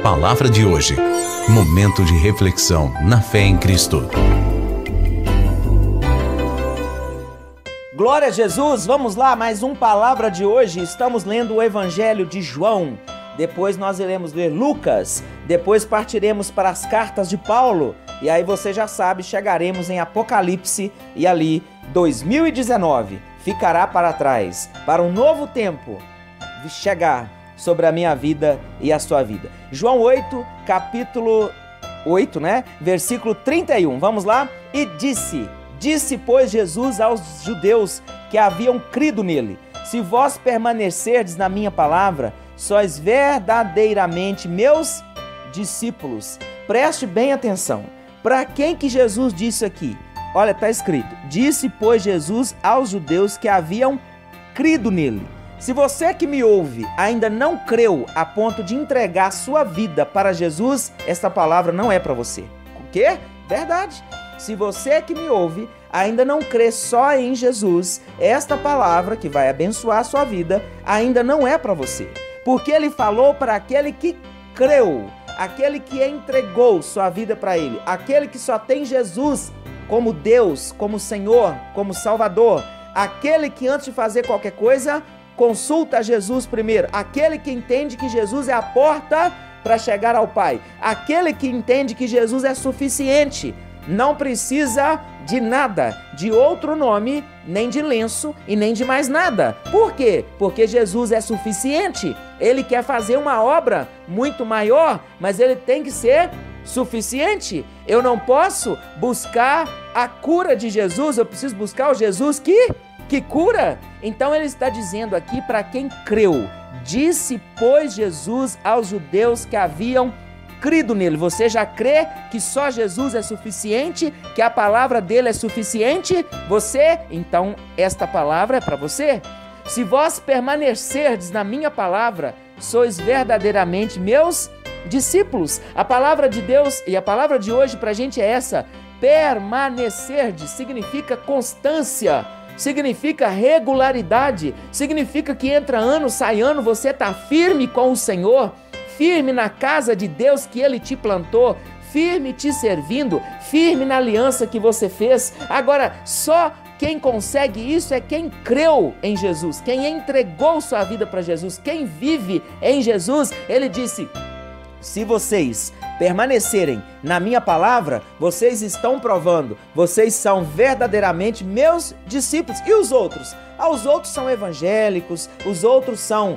Palavra de hoje. Momento de reflexão na fé em Cristo. Glória a Jesus, vamos lá, mais um Palavra de hoje. Estamos lendo o Evangelho de João. Depois nós iremos ler Lucas. Depois partiremos para as cartas de Paulo. E aí você já sabe, chegaremos em Apocalipse e ali 2019 ficará para trás, para um novo tempo chegar sobre a minha vida e a sua vida. João 8, capítulo 8, versículo 31. Vamos lá? E disse, pois, Jesus aos judeus que haviam crido nele: se vós permanecerdes na minha palavra, sois verdadeiramente meus discípulos. Preste bem atenção. Para quem que Jesus disse aqui? Olha, está escrito: disse, pois, Jesus aos judeus que haviam crido nele. Se você que me ouve ainda não creu a ponto de entregar sua vida para Jesus, esta palavra não é para você. O quê? Verdade. Se você que me ouve ainda não crê só em Jesus, esta palavra que vai abençoar a sua vida ainda não é para você. Porque ele falou para aquele que creu, aquele que entregou sua vida para ele, aquele que só tem Jesus como Deus, como Senhor, como Salvador, aquele que antes de fazer qualquer coisa, consulta Jesus primeiro, aquele que entende que Jesus é a porta para chegar ao Pai, aquele que entende que Jesus é suficiente, não precisa de nada, de outro nome, nem de lenço e nem de mais nada. Por quê? Porque Jesus é suficiente. Ele quer fazer uma obra muito maior, mas ele tem que ser suficiente. Eu não posso buscar a cura de Jesus, eu preciso buscar o Jesus que cura. Então ele está dizendo aqui para quem creu: disse, pois, Jesus aos judeus que haviam crido nele. Você já crê que só Jesus é suficiente, que a palavra dele é suficiente? Você? Então esta palavra é para você. Se vós permanecerdes na minha palavra, sois verdadeiramente meus discípulos. A palavra de Deus e a palavra de hoje para a gente é essa: permanecerdes significa constância, significa regularidade, significa que entra ano, sai ano, você está firme com o Senhor, firme na casa de Deus que Ele te plantou, firme te servindo, firme na aliança que você fez. Agora, só quem consegue isso é quem creu em Jesus, quem entregou sua vida para Jesus, quem vive em Jesus. Ele disse: se vocês permanecerem na minha palavra, vocês estão provando, vocês são verdadeiramente meus discípulos. E os outros? Os outros são evangélicos, os outros são,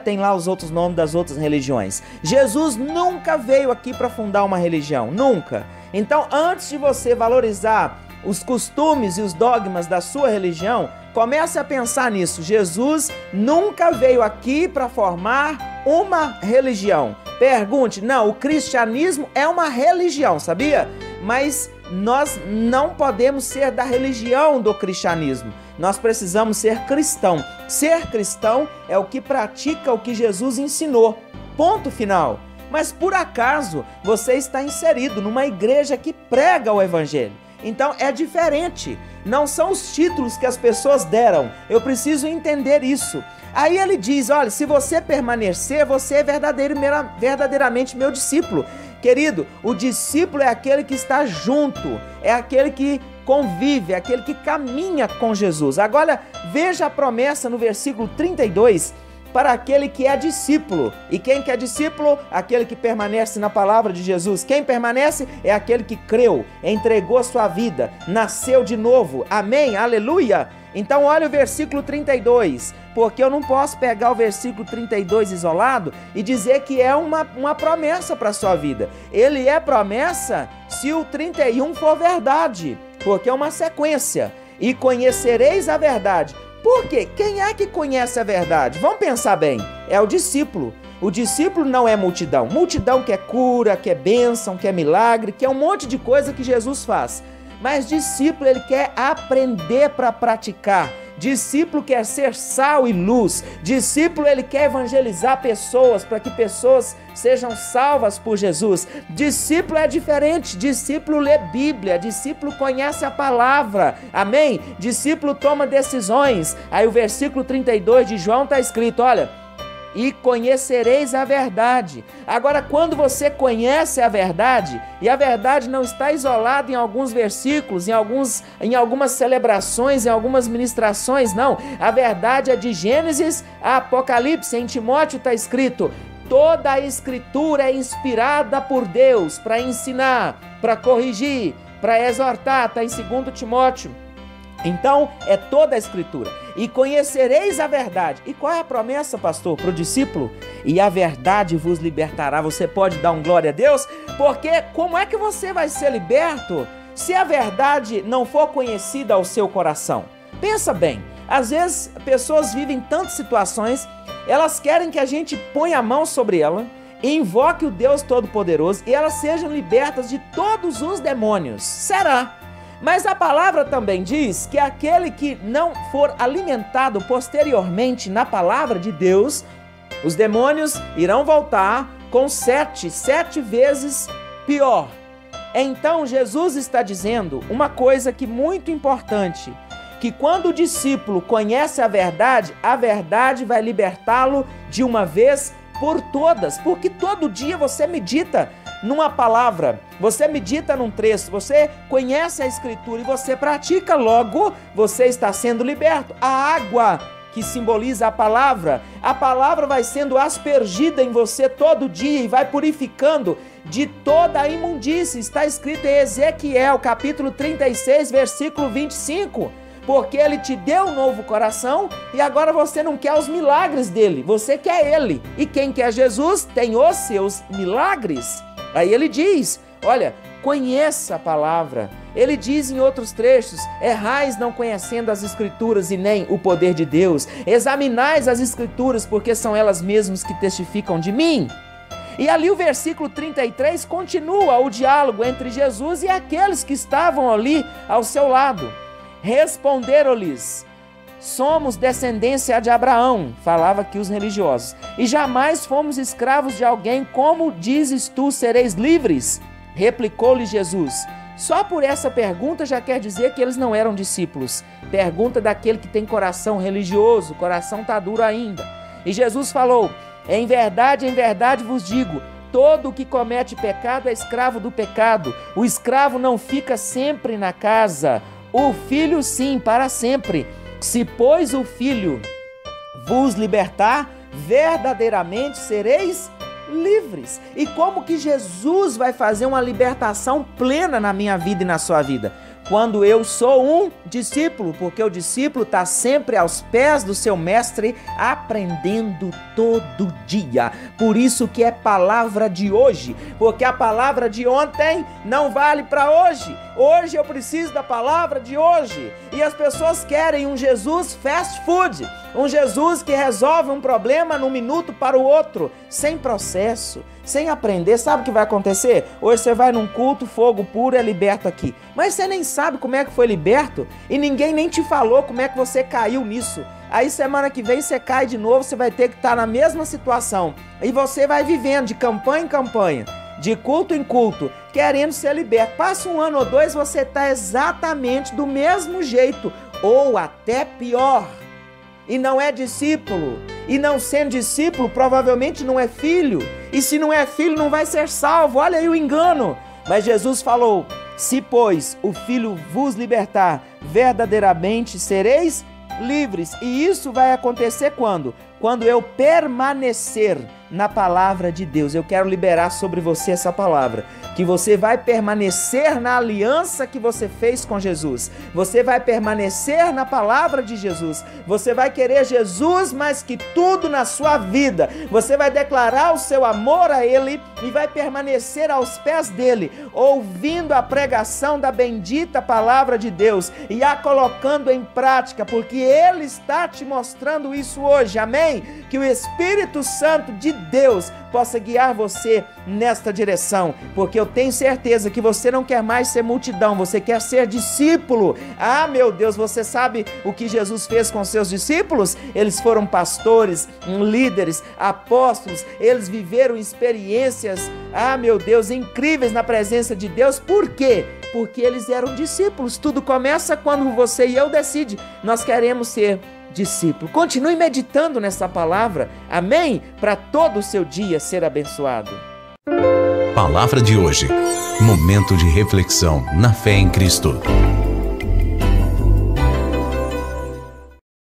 tem lá os outros nomes das outras religiões. Jesus nunca veio aqui para fundar uma religião, nunca. Então, antes de você valorizar os costumes e os dogmas da sua religião, comece a pensar nisso. Jesus nunca veio aqui para formar uma religião. Pergunte, não, o cristianismo é uma religião, sabia? Mas nós não podemos ser da religião do cristianismo. Nós precisamos ser cristão. Ser cristão é o que pratica o que Jesus ensinou. Ponto final. Mas por acaso você está inserido numa igreja que prega o evangelho? Então é diferente. Não são os títulos que as pessoas deram. Eu preciso entender isso. Aí ele diz: olha, se você permanecer, você é verdadeiramente meu discípulo. Querido, o discípulo é aquele que está junto, é aquele que convive, é aquele que caminha com Jesus. Agora, veja a promessa no versículo 32, para aquele que é discípulo. E quem que é discípulo? Aquele que permanece na palavra de Jesus. Quem permanece é aquele que creu, entregou sua vida, nasceu de novo. Amém? Aleluia! Então olha o versículo 32, porque eu não posso pegar o versículo 32 isolado e dizer que é uma promessa para a sua vida. Ele é promessa se o 31 for verdade, porque é uma sequência. E conhecereis a verdade. Por quê? Quem é que conhece a verdade? Vamos pensar bem, é o discípulo. O discípulo não é multidão. Multidão quer cura, quer bênção, quer milagre, quer um monte de coisa que Jesus faz. Mas discípulo, ele quer aprender para praticar. Discípulo quer ser sal e luz. Discípulo, ele quer evangelizar pessoas para que pessoas sejam salvas por Jesus. Discípulo é diferente. Discípulo lê Bíblia. Discípulo conhece a palavra. Amém? Discípulo toma decisões. Aí o versículo 32 de João está escrito, olha: e conhecereis a verdade. Agora, quando você conhece a verdade, e a verdade não está isolada em alguns versículos, em algumas celebrações, em algumas ministrações, não. A verdade é de Gênesis a Apocalipse. Em Timóteo está escrito: toda a Escritura é inspirada por Deus para ensinar, para corrigir, para exortar. Está em 2 Timóteo. Então, é toda a Escritura. E conhecereis a verdade. E qual é a promessa, pastor, para o discípulo? E a verdade vos libertará. Você pode dar um glória a Deus? Porque como é que você vai ser liberto se a verdade não for conhecida ao seu coração? Pensa bem, às vezes pessoas vivem tantas situações, elas querem que a gente ponha a mão sobre ela, invoque o Deus Todo-Poderoso e elas sejam libertas de todos os demônios. Será? Mas a palavra também diz que aquele que não for alimentado posteriormente na palavra de Deus, os demônios irão voltar com sete vezes pior. Então Jesus está dizendo uma coisa que é muito importante, que quando o discípulo conhece a verdade vai libertá-lo de uma vez por todas, porque todo dia você medita numa palavra, você medita num trecho, você conhece a Escritura e você pratica, logo você está sendo liberto. A água que simboliza a palavra vai sendo aspergida em você todo dia e vai purificando de toda a imundície. Está escrito em Ezequiel, capítulo 36, versículo 25. Porque ele te deu um novo coração e agora você não quer os milagres dele, você quer ele. E quem quer Jesus tem os seus milagres. Aí ele diz, olha, conheça a palavra. Ele diz em outros trechos: errais não conhecendo as Escrituras e nem o poder de Deus. Examinais as Escrituras, porque são elas mesmas que testificam de mim. E ali o versículo 33 continua o diálogo entre Jesus e aqueles que estavam ali ao seu lado. Responderam-lhes: somos descendência de Abraão, falava aqui os religiosos, e jamais fomos escravos de alguém. Como dizes tu, sereis livres? Replicou-lhe Jesus: só por essa pergunta já quer dizer que eles não eram discípulos. Pergunta daquele que tem coração religioso, o coração está duro ainda. E Jesus falou: em verdade vos digo, todo o que comete pecado é escravo do pecado. O escravo não fica sempre na casa, o filho sim, para sempre. Se, pois, o filho vos libertar, verdadeiramente sereis livres. E como que Jesus vai fazer uma libertação plena na minha vida e na sua vida? Quando eu sou um discípulo, porque o discípulo está sempre aos pés do seu mestre, aprendendo todo dia. Por isso que é palavra de hoje, porque a palavra de ontem não vale para hoje. Hoje eu preciso da palavra de hoje. E as pessoas querem um Jesus fast food, um Jesus que resolve um problema num minuto para o outro, sem processo, sem aprender. Sabe o que vai acontecer? Hoje você vai num culto, fogo puro é liberto aqui, mas você nem sabe como é que foi liberto e ninguém nem te falou como é que você caiu nisso. Aí semana que vem você cai de novo, você vai ter que estar na mesma situação e você vai vivendo de campanha em campanha, de culto em culto, querendo ser liberto. Passa um ano ou dois, você está exatamente do mesmo jeito ou até pior. E não é discípulo, e não sendo discípulo provavelmente não é filho, e se não é filho não vai ser salvo. Olha aí o engano. Mas Jesus falou: se pois o filho vos libertar, verdadeiramente sereis livres. E isso vai acontecer quando? Quando eu permanecer na palavra de Deus. Eu quero liberar sobre você essa palavra, que você vai permanecer na aliança que você fez com Jesus. Você vai permanecer na palavra de Jesus. Você vai querer Jesus mais que tudo na sua vida. Você vai declarar o seu amor a Ele e vai permanecer aos pés dEle, ouvindo a pregação da bendita palavra de Deus e a colocando em prática, porque Ele está te mostrando isso hoje. Amém? Que o Espírito Santo de Deus possa guiar você nesta direção, porque eu tenho certeza que você não quer mais ser multidão, você quer ser discípulo. Ah, meu Deus, você sabe o que Jesus fez com seus discípulos? Eles foram pastores, líderes, apóstolos, eles viveram experiências, ah, meu Deus, incríveis na presença de Deus. Por quê? Porque eles eram discípulos. Tudo começa quando você e eu decidem, nós queremos ser discípulo. Continue meditando nessa palavra. Amém? Para todo o seu dia ser abençoado. Palavra de hoje. Momento de reflexão na fé em Cristo.